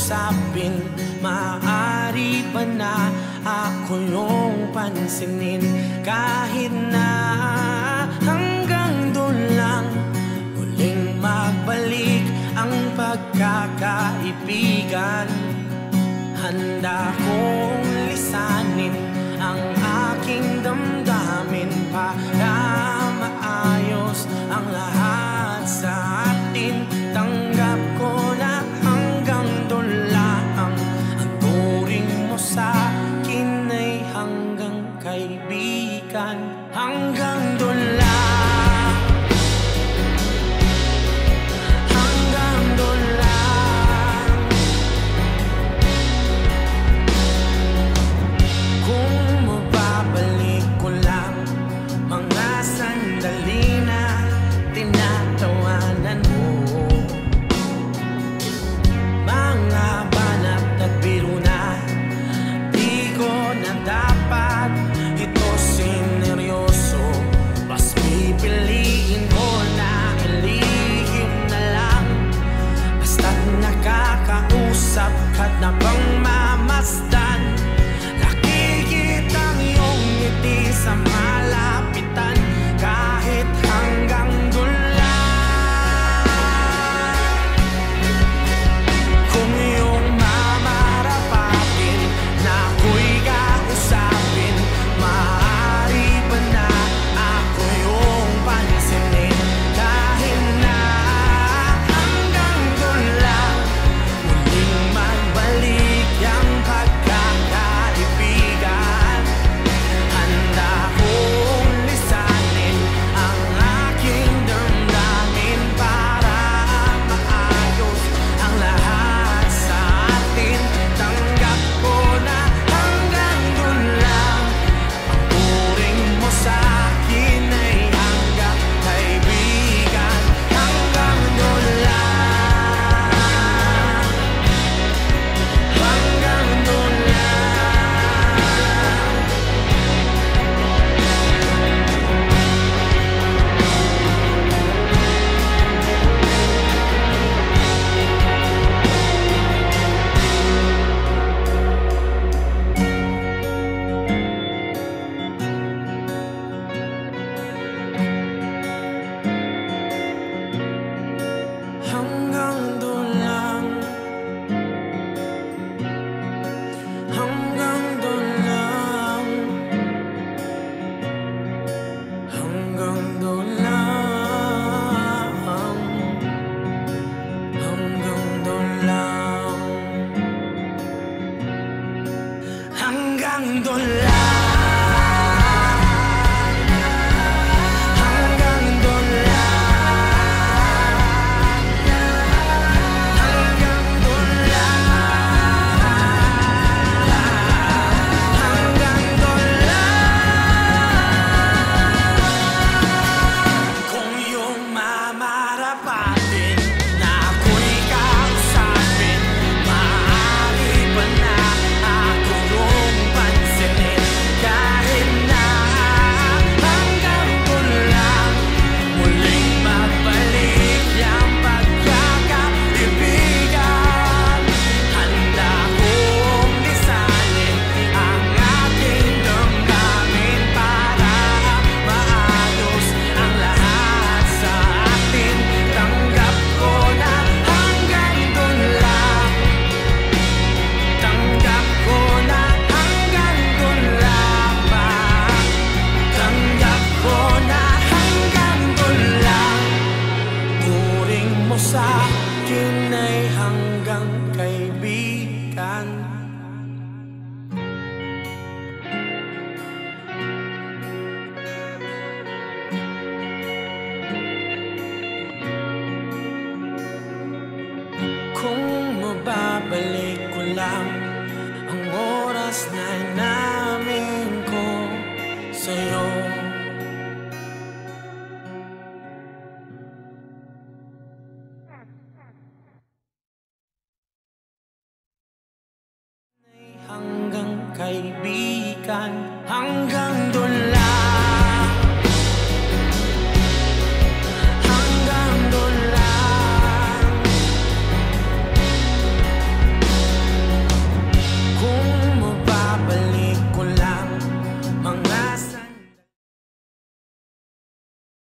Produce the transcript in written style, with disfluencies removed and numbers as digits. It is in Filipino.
kausapin? Maaari ba na ako yung pansinin? Kahit na hanggang doon lang, muling magbalik ang pagkakaibigan. Handa kong lisanin ang aking damdamin para maayos ang lahat sa atin. Tanggap ko na hanggang doon lang, ang turing mo sa akin ay hanggang kaibigan. Hanggang doon lang. Kat na bang mamasdan, nakikita ang iyong ngiti sa malapitan. Kahit hanggang doon lang, kung iyong mamarapatin na ako'y kausapin, maaari ba na ako yung pansinin? Kahit na hanggang doon lang, muling magbalik ang pagkakaibigan. Handa kong lisanin ang aking damdamin para maayos ang lahat sa atin. Tanggap ko na hanggang doon lang, ang turing mo sa akin ay hanggang kaibigan. Hanggang doon lang, hanggang doon lang. Hanggang doon lang, hanggang doon lang, hanggang doon lang, hanggang doon lang, hanggang doon lang. Sa akin ay hanggang kaibigan. Kung mababalik ko lang ang oras na inamin ko sa'yo, hanggang kaibigan. Hanggang doon lang.